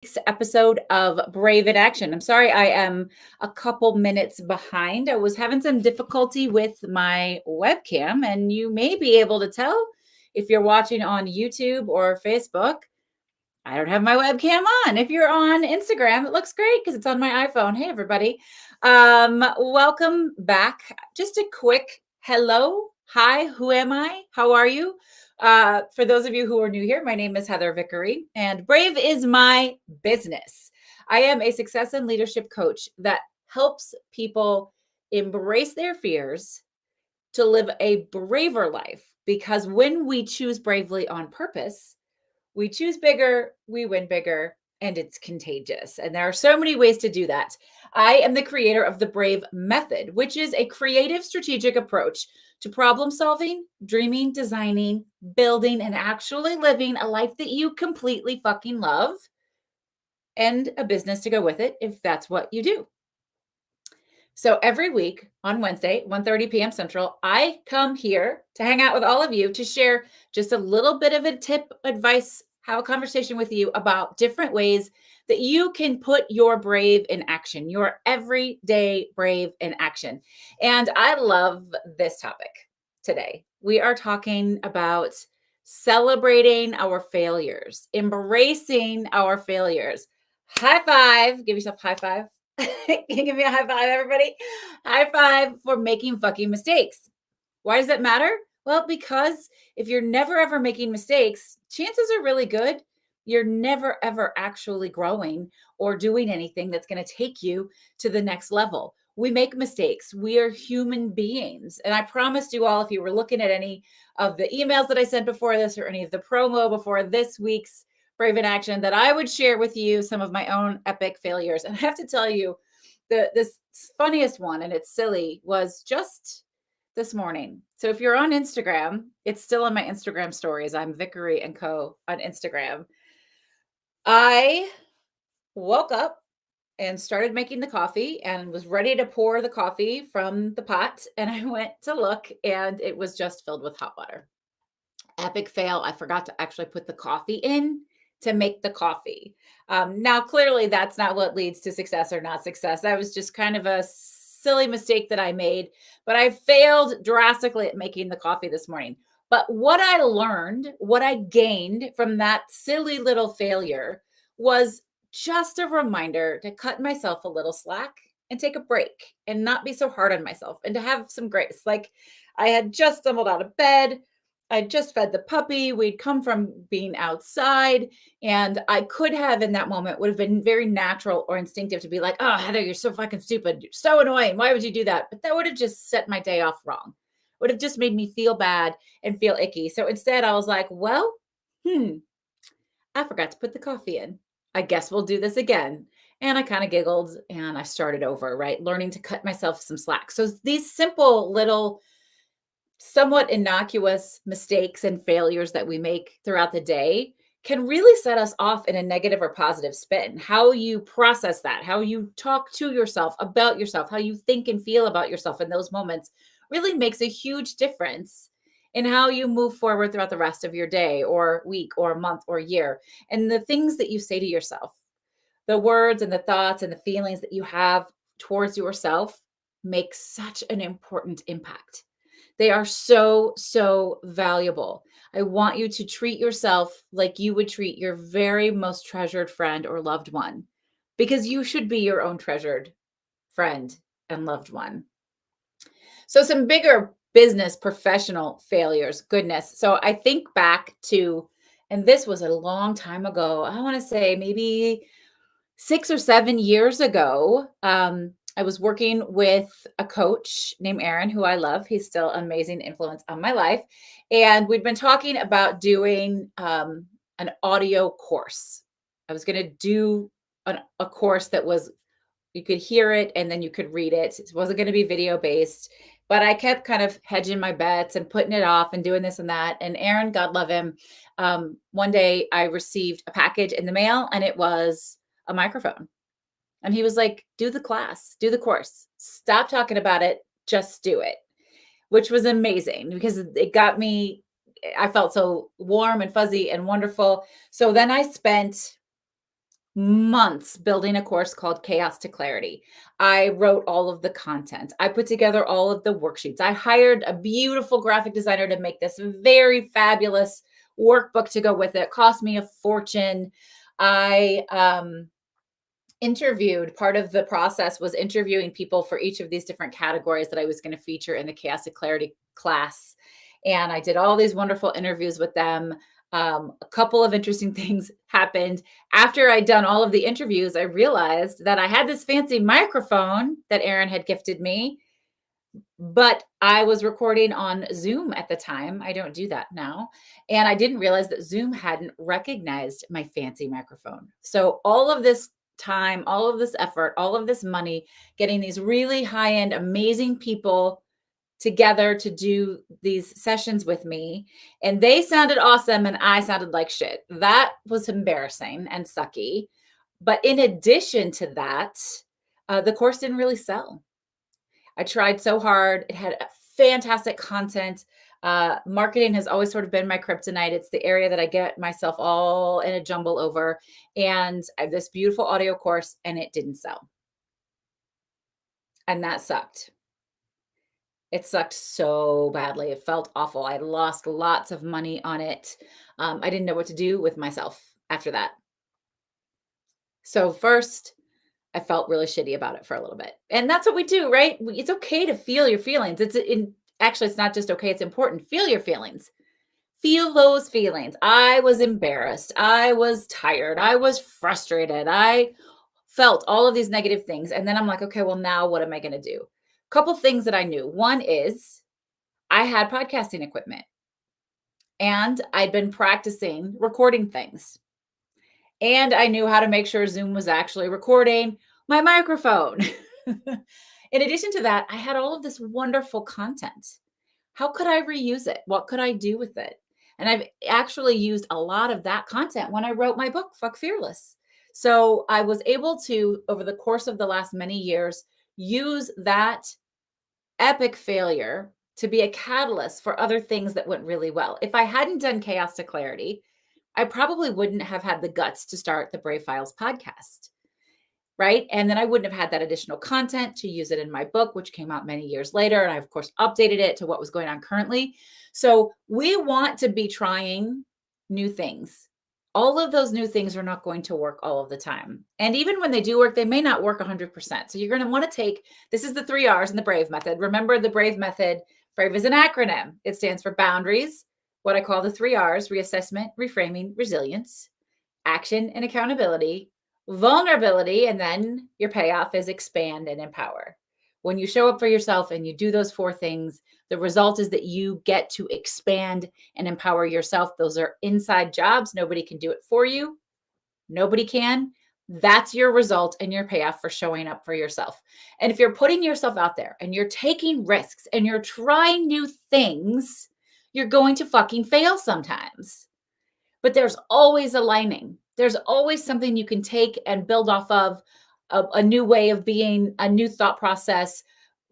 week's episode of Brave in Action. I'm sorry I am a couple minutes behind. I was having some difficulty with my webcam, and you may be able to tell if you're watching on YouTube or Facebook. I don't have my webcam on. If you're on Instagram, it looks great because it's on my iPhone. Hey, everybody. Welcome back. Just a quick hello. Hi, who am I? How are you? For those of you who are new here, my name is Heather Vickery, and Brave is my business. I am a success and leadership coach that helps people embrace their fears to live a braver life. Because when we choose bravely on purpose, we choose bigger, we win bigger, and it's contagious. And there are so many ways to do that. I am the creator of the Brave Method, which is a creative, strategic approach to problem solving, dreaming, designing, building, and actually living a life that you completely fucking love, and a business to go with it if that's what you do. So every week on Wednesday, 1:30 p.m. Central, I come here to hang out with all of you to share just a little bit of a tip, advice, have a conversation with you about different ways that you can put your brave in action, your everyday brave in action. And I love this topic today. We are talking about celebrating our failures, embracing our failures. High five. Give yourself a high five. Can you give me a high five, everybody? High five for making fucking mistakes. Why does that matter? Well, because if you're never ever making mistakes, chances are really good you're never ever actually growing or doing anything that's going to take you to the next level. We make mistakes. We are human beings. And I promised you all, if you were looking at any of the emails that I sent before this or any of the promo before this week's Brave in Action, that I would share with you some of my own epic failures. And I have to tell you, this funniest one, and it's silly, was just this morning. So if you're on Instagram, it's still on my Instagram stories. I'm Vickery and Co on Instagram. I woke up and started making the coffee and was ready to pour the coffee from the pot. And I went to look and it was just filled with hot water. Epic fail. I forgot to actually put the coffee in to make the coffee. Now, clearly, that's not what leads to success or not success. That was just kind of a silly mistake that I made, but I failed drastically at making the coffee this morning. But what I learned, what I gained from that silly little failure was just a reminder to cut myself a little slack and take a break and not be so hard on myself and to have some grace. Like, I had just stumbled out of bed. I just fed the puppy. We'd come from being outside, and I could have, in that moment, would have been very natural or instinctive to be like, oh, Heather, you're so fucking stupid. You're so annoying. Why would you do that? But that would have just set my day off wrong. Would have just made me feel bad and feel icky. So instead, I was like, well, I forgot to put the coffee in. I guess we'll do this again. And I kind of giggled and I started over, right? Learning to cut myself some slack. So these simple little, somewhat innocuous mistakes and failures that we make throughout the day can really set us off in a negative or positive spin. How you process that, how you talk to yourself about yourself, how you think and feel about yourself in those moments really makes a huge difference in how you move forward throughout the rest of your day or week or month or year. And the things that you say to yourself, the words and the thoughts and the feelings that you have towards yourself make such an important impact. They are so, so valuable. I want you to treat yourself like you would treat your very most treasured friend or loved one, because you should be your own treasured friend and loved one. So, some bigger business professional failures, goodness. So, I think back to, and this was a long time ago, I want to say maybe 6 or 7 years ago. I was working with a coach named Aaron, who I love. He's still an amazing influence on my life. And we'd been talking about doing an audio course. I was going to do a course that was, you could hear it and then you could read it. It wasn't going to be video based, but I kept kind of hedging my bets and putting it off and doing this and that. And Aaron, God love him, one day I received a package in the mail and it was a microphone. And he was like, do the class, do the course, stop talking about it, just do it, which was amazing because it got me, I felt so warm and fuzzy and wonderful. So then I spent months building a course called Chaos to Clarity. I wrote all of the content. I put together all of the worksheets. I hired a beautiful graphic designer to make this very fabulous workbook to go with it. Cost me a fortune. I interviewed, part of the process was interviewing people for each of these different categories that I was going to feature in the Chaos to Clarity class. And I did all these wonderful interviews with them. A couple of interesting things happened. After I'd done all of the interviews, I realized that I had this fancy microphone that Aaron had gifted me, but I was recording on Zoom at the time. I don't do that now. And I didn't realize that Zoom hadn't recognized my fancy microphone. So all of this time, all of this effort, all of this money, getting these really high-end, amazing people together to do these sessions with me, and they sounded awesome and I sounded like shit. That was embarrassing and sucky. But in addition to that, the course didn't really sell. I tried so hard. It had fantastic content. Marketing has always sort of been my kryptonite. It's the area that I get myself all in a jumble over. And I have this beautiful audio course, and it didn't sell. And that sucked. It sucked so badly. It felt awful. I lost lots of money on it. I didn't know what to do with myself after that. So, first, I felt really shitty about it for a little bit. And that's what we do, right? It's okay to feel your feelings. Actually, it's not just okay, it's important. Feel your feelings. Feel those feelings. I was embarrassed. I was tired. I was frustrated. I felt all of these negative things. And then I'm like, okay, well, now what am I going to do? Couple things that I knew. One is I had podcasting equipment and I'd been practicing recording things. And I knew how to make sure Zoom was actually recording my microphone. In addition to that, I had all of this wonderful content. How could I reuse it? What could I do with it? And I've actually used a lot of that content when I wrote my book, Fuck Fearless. So I was able to, over the course of the last many years, use that epic failure to be a catalyst for other things that went really well. If I hadn't done Chaos to Clarity, I probably wouldn't have had the guts to start the Brave Files podcast. Right. And then I wouldn't have had that additional content to use it in my book, which came out many years later. And I, of course, updated it to what was going on currently. So we want to be trying new things. All of those new things are not going to work all of the time. And even when they do work, they may not work 100%. So you're going to want to take, this is the 3 R's in the BRAVE method. Remember the BRAVE method. BRAVE is an acronym. It stands for boundaries, what I call the 3 R's: reassessment, reframing, resilience, action and accountability, vulnerability, and then your payoff is expand and empower. When you show up for yourself and you do those 4 things, the result is that you get to expand and empower yourself. Those are inside jobs. Nobody can do it for you. Nobody can. That's your result and your payoff for showing up for yourself. And if you're putting yourself out there and you're taking risks and you're trying new things, you're going to fucking fail sometimes. But there's always a lining. There's always something you can take and build off of, a new way of being, a new thought process,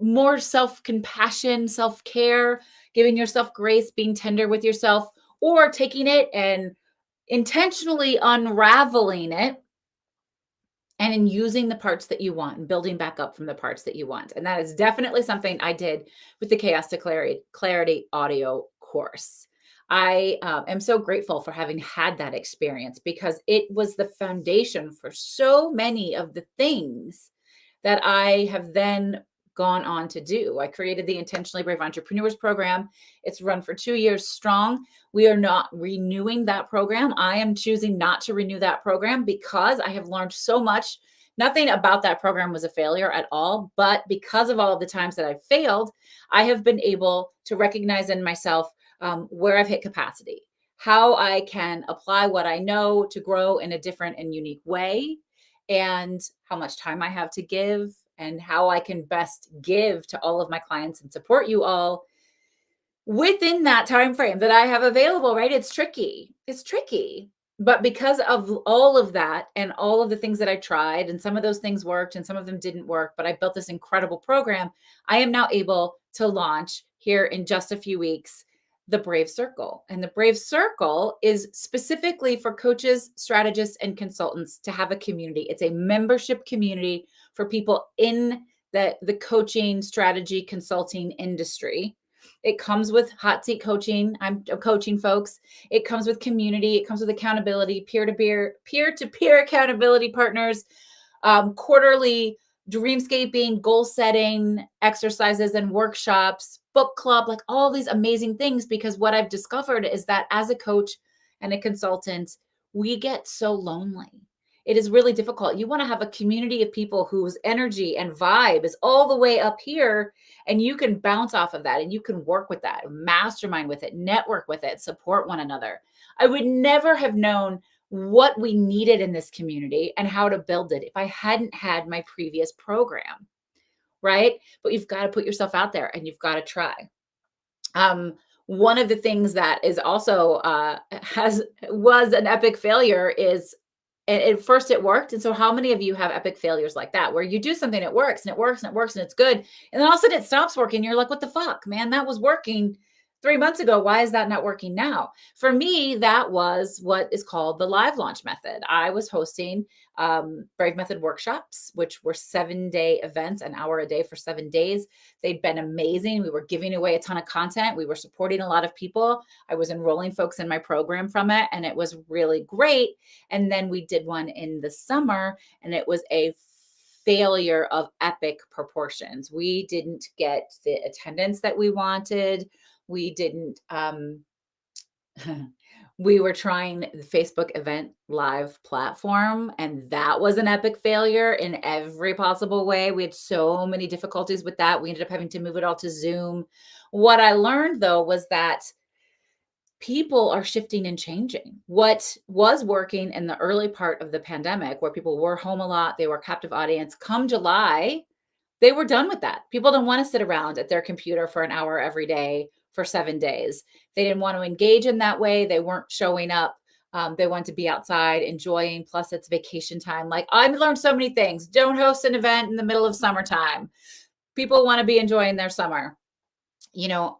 more self-compassion, self-care, giving yourself grace, being tender with yourself, or taking it and intentionally unraveling it and in using the parts that you want and building back up from the parts that you want. And that is definitely something I did with the Chaos to Clarity audio course. I am so grateful for having had that experience because it was the foundation for so many of the things that I have then gone on to do. I created the Intentionally Brave Entrepreneurs program. It's run for 2 years strong. We are not renewing that program. I am choosing not to renew that program because I have learned so much. Nothing about that program was a failure at all, but because of all of the times that I've failed, I have been able to recognize in myself where I've hit capacity, how I can apply what I know to grow in a different and unique way, and how much time I have to give and how I can best give to all of my clients and support you all within that time frame that I have available, right? It's tricky. It's tricky. But because of all of that and all of the things that I tried, and some of those things worked and some of them didn't work, but I built this incredible program, I am now able to launch here in just a few weeks the Brave Circle. And the Brave Circle is specifically for coaches, strategists, and consultants to have a community. It's a membership community for people in the coaching, strategy, consulting industry. It comes with hot seat coaching. I'm coaching folks. It comes with community. It comes with accountability, peer-to-peer accountability partners, quarterly dreamscaping, goal setting exercises and workshops, book club, like all these amazing things. Because what I've discovered is that as a coach and a consultant, we get so lonely. It is really difficult. You want to have a community of people whose energy and vibe is all the way up here, and you can bounce off of that and you can work with that, mastermind with it, network with it, support one another. I would never have known what we needed in this community and how to build it if I hadn't had my previous program, right? But you've got to put yourself out there and you've got to try. One of the things that is also was an epic failure is, and at first it worked. And so how many of you have epic failures like that, where you do something, it works and it works and it works and it's good. And then all of a sudden it stops working. You're like, what the fuck, man, that was working 3 months ago. Why is that not working now? For me, that was what is called the live launch method. I was hosting Brave Method workshops, which were 7-day events, an hour a day for 7 days. They'd been amazing. We were giving away a ton of content. We were supporting a lot of people. I was enrolling folks in my program from it, and it was really great. And then we did one in the summer, and it was a failure of epic proportions. We didn't get the attendance that we wanted. We didn't, we were trying the Facebook event live platform, and that was an epic failure in every possible way. We had so many difficulties with that. We ended up having to move it all to Zoom. What I learned though was that people are shifting and changing. What was working in the early part of the pandemic, where people were home a lot, they were captive audience, come July, they were done with that. People don't want to sit around at their computer for an hour every day for 7 days. They didn't want to engage in that way. They weren't showing up. They wanted to be outside enjoying. Plus, it's vacation time. Like, I've learned so many things. Don't host an event in the middle of summertime. People want to be enjoying their summer.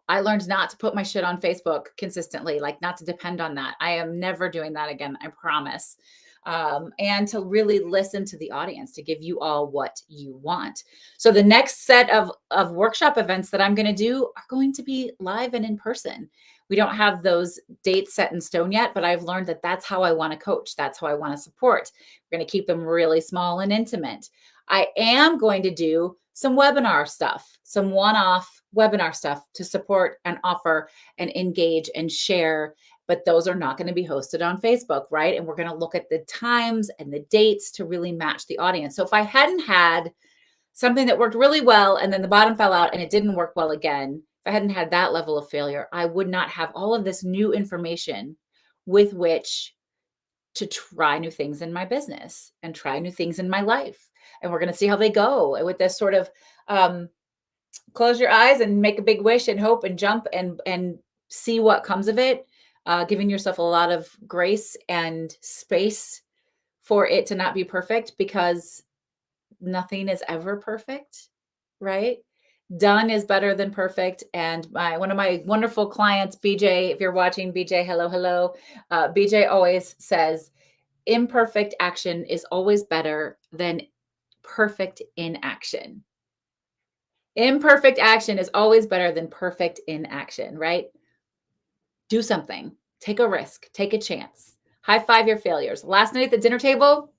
I learned not to put my shit on Facebook consistently, like not to depend on that. I am never doing that again, I promise. And to really listen to the audience, to give you all what you want. So the next set of workshop events that I'm going to do are going to be live and in person. We don't have those dates set in stone yet, but I've learned that that's how I want to coach. That's how I want to support. We're going to keep them really small and intimate. I am going to do some webinar stuff, some one-off webinar stuff to support and offer and engage and share. But those are not going to be hosted on Facebook, right? And we're going to look at the times and the dates to really match the audience. So if I hadn't had something that worked really well and then the bottom fell out and it didn't work well again, if I hadn't had that level of failure, I would not have all of this new information with which to try new things in my business and try new things in my life. And we're going to see how they go with this sort of close your eyes and make a big wish and hope and jump and see what comes of it. Giving yourself a lot of grace and space for it to not be perfect, because nothing is ever perfect, right? Done is better than perfect. And one of my wonderful clients, BJ, if you're watching, BJ, hello. BJ always says, imperfect action is always better than perfect inaction. Imperfect action is always better than perfect inaction, right? Do something, take a risk, take a chance, high five your failures. Last night at the dinner table,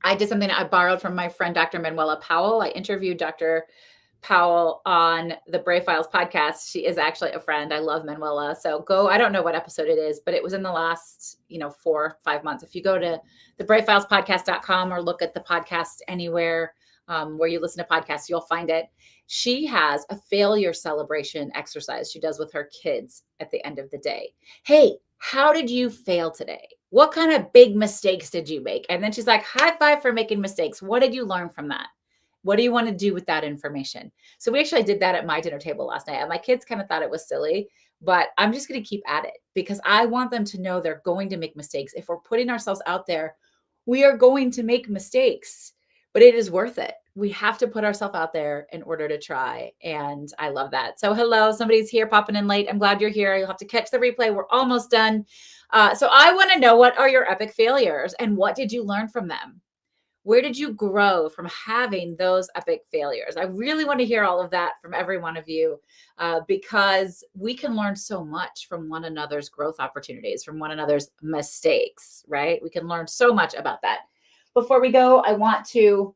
I did something I borrowed from my friend, Dr. Manuela Powell. I interviewed Dr. Powell on the Brave Files podcast. She is actually a friend. I love Manuela. So go, I don't know what episode it is, but it was in the last, 4 or 5 months. If you go to the bravefilespodcast.com or look at the podcast anywhere where you listen to podcasts, you'll find it. She has a failure celebration exercise she does with her kids at the end of the day. Hey, how did you fail today? What kind of big mistakes did you make? And then she's like, high five for making mistakes. What did you learn from that? What do you want to do with that information? So we actually did that at my dinner table last night. And my kids kind of thought it was silly, but I'm just going to keep at it because I want them to know they're going to make mistakes. If we're putting ourselves out there, we are going to make mistakes, but it is worth it. we have to put ourselves out there in order to try. And I love that. So hello, somebody's here popping in late. I'm glad you're here. You'll have to catch the replay. We're almost done. So I want to know, what are your epic failures and what did you learn from them? Where did you grow from having those epic failures? I really want to hear all of that from every one of you, because we can learn so much from one another's growth opportunities, from one another's mistakes, right? We can learn so much about that. Before we go, I want to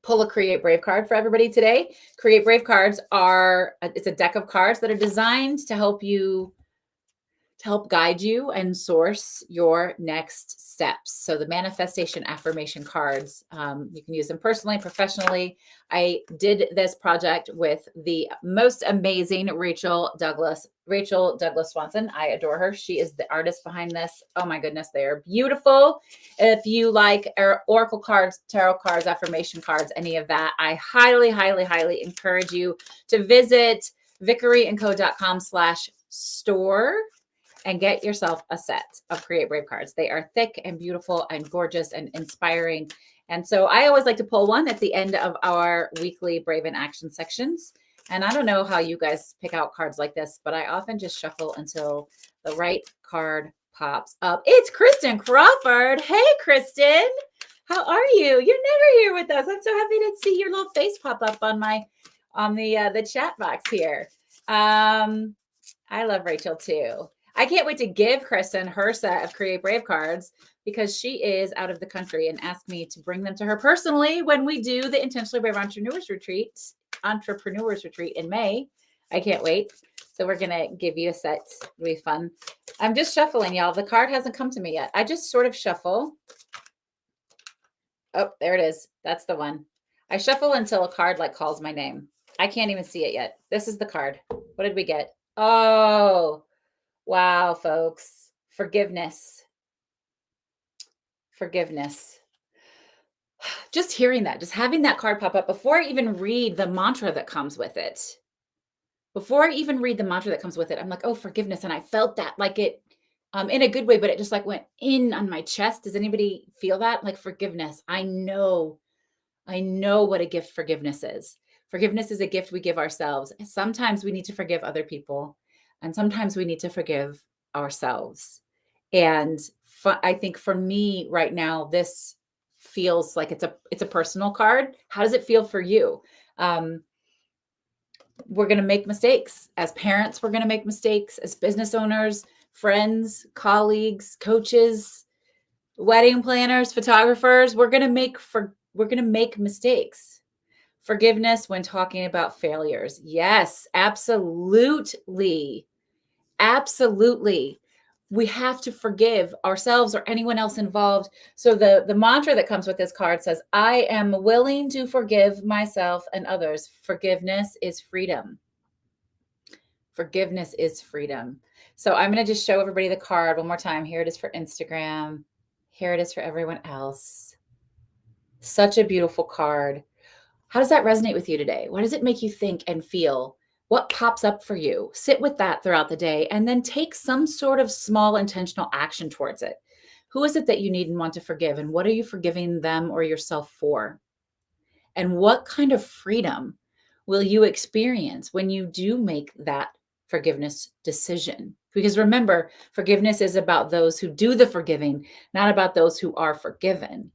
pull a Create Brave card for everybody today. Create Brave cards it's a deck of cards that are designed to help guide you and source your next steps. So the manifestation affirmation cards, you can use them personally, professionally. I did this project with the most amazing Rachel Douglas Swanson. I adore her. She is the artist behind this. Oh my goodness, they are beautiful. If you like oracle cards, tarot cards, affirmation cards, any of that, I highly, highly, highly encourage you to visit vickeryandco.com/store and get yourself a set of Create Brave cards. They are thick and beautiful and gorgeous and inspiring. And so I always like to pull one at the end of our weekly Brave in Action sections. And I don't know how you guys pick out cards like this, but I often just shuffle until the right card pops up. It's Kristen Crawford. Hey, Kristen. How are you? You're never here with us. I'm so happy to see your little face pop up on the chat box here. I love Rachel too. I can't wait to give Kristen her set of Create Brave cards, because she is out of the country and asked me to bring them to her personally when we do the Intentionally Brave Entrepreneurs Retreat in May. I can't wait. So we're going to give you a set. It'll be fun. I'm just shuffling, y'all. The card hasn't come to me yet. I just sort of shuffle. Oh, there it is. That's the one. I shuffle until a card like calls my name. I can't even see it yet. This is the card. What did we get? Oh, wow, folks. Forgiveness. Forgiveness. Just hearing that, just having that card pop up before I even read the mantra that comes with it. I'm like, oh, forgiveness. And I felt that like it in a good way, but it just like went in on my chest. Does anybody feel that? Like forgiveness. I know what a gift forgiveness is. Forgiveness is a gift we give ourselves. Sometimes we need to forgive other people, and sometimes we need to forgive ourselves. And I think for me right now, this feels like it's a personal card. How does it feel for you? We're going to make mistakes. As parents, we're going to make mistakes. As business owners, friends, colleagues, coaches, wedding planners, photographers, we're going to make mistakes. Forgiveness when talking about failures. Yes, absolutely. Absolutely. We have to forgive ourselves or anyone else involved. So the mantra that comes with this card says, I am willing to forgive myself and others. Forgiveness is freedom. Forgiveness is freedom. So I'm going to just show everybody the card one more time. Here it is for Instagram. Here it is for everyone else. Such a beautiful card. How does that resonate with you today? What does it make you think and feel? What pops up for you? Sit with that throughout the day and then take some sort of small intentional action towards it. Who is it that you need and want to forgive? And what are you forgiving them or yourself for? And what kind of freedom will you experience when you do make that forgiveness decision? Because remember, forgiveness is about those who do the forgiving, not about those who are forgiven,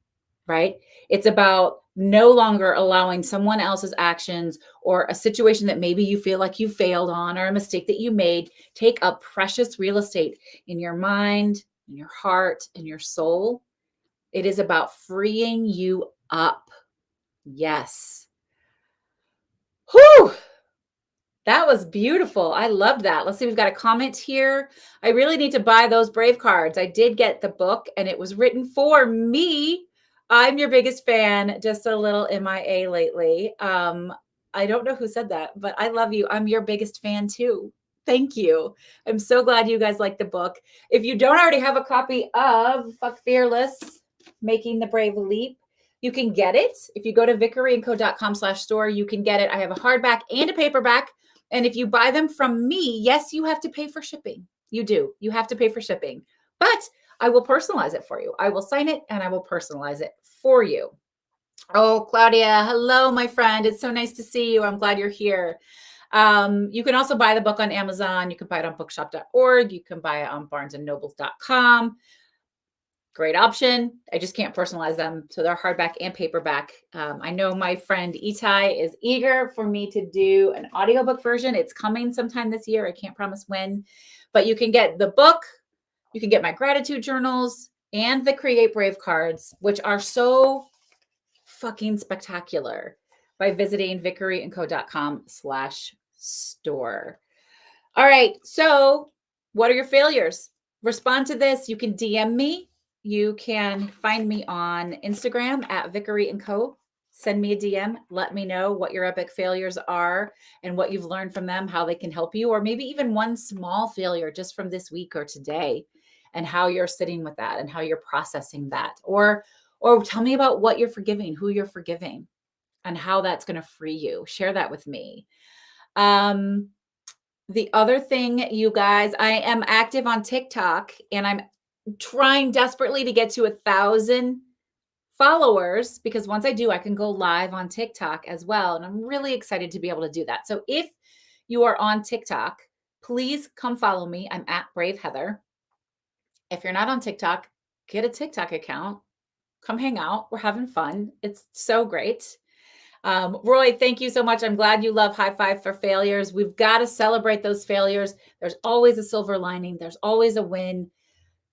right? It's about no longer allowing someone else's actions or a situation that maybe you feel like you failed on or a mistake that you made take up precious real estate in your mind, in your heart, in your soul. It is about freeing you up. Yes. Whew. That was beautiful. I loved that. Let's see. We've got a comment here. I really need to buy those Brave cards. I did get the book and it was written for me. I'm your biggest fan. Just a little MIA lately. I don't know who said that, but I love you. I'm your biggest fan too. Thank you. I'm so glad you guys like the book. If you don't already have a copy of Fuck Fearless, Making the Brave Leap, you can get it. If you go to vickeryandco.com/store, you can get it. I have a hardback and a paperback. And if you buy them from me, yes, you have to pay for shipping. You do. You have to pay for shipping. But I will personalize it for you. I will sign it and I will personalize it for you. Oh, Claudia, hello, my friend. It's so nice to see you. I'm glad you're here. You can also buy the book on Amazon. You can buy it on bookshop.org. You can buy it on barnesandnobles.com. Great option. I just can't personalize them. So they're hardback and paperback. I know my friend Itai is eager for me to do an audiobook version. It's coming sometime this year. I can't promise when, but you can get the book, you can get my gratitude journals and the Create Brave cards, which are so fucking spectacular, by visiting vickeryandco.com/store. All right. So what are your failures? Respond to this. You can DM me. You can find me on Instagram at Vickery and Co. Send me a DM. Let me know what your epic failures are and what you've learned from them, how they can help you, or maybe even one small failure just from this week or today, and how you're sitting with that and how you're processing that. Or tell me about what you're forgiving, who you're forgiving, and how that's going to free you. Share that with me. The other thing, you guys, I am active on TikTok and I'm trying desperately to get to 1,000 followers, because once I do, I can go live on TikTok as well. And I'm really excited to be able to do that. So if you are on TikTok, please come follow me. I'm at Brave Heather. If you're not on TikTok, get a TikTok account. Come hang out. We're having fun. It's so great. Roy, thank you so much. I'm glad you love High Five for Failures. We've got to celebrate those failures. There's always a silver lining. There's always a win.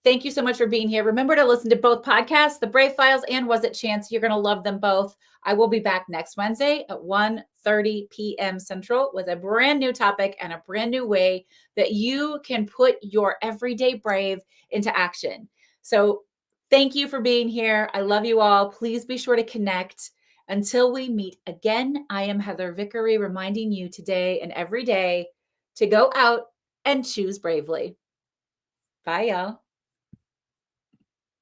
Thank you so much for being here. Remember to listen to both podcasts, The Brave Files and Was It Chance? You're going to love them both. I will be back next Wednesday at 1:30 p.m. Central with a brand new topic and a brand new way that you can put your everyday brave into action. So thank you for being here. I love you all. Please be sure to connect. Until we meet again, I am Heather Vickery, reminding you today and every day to go out and choose bravely. Bye, y'all.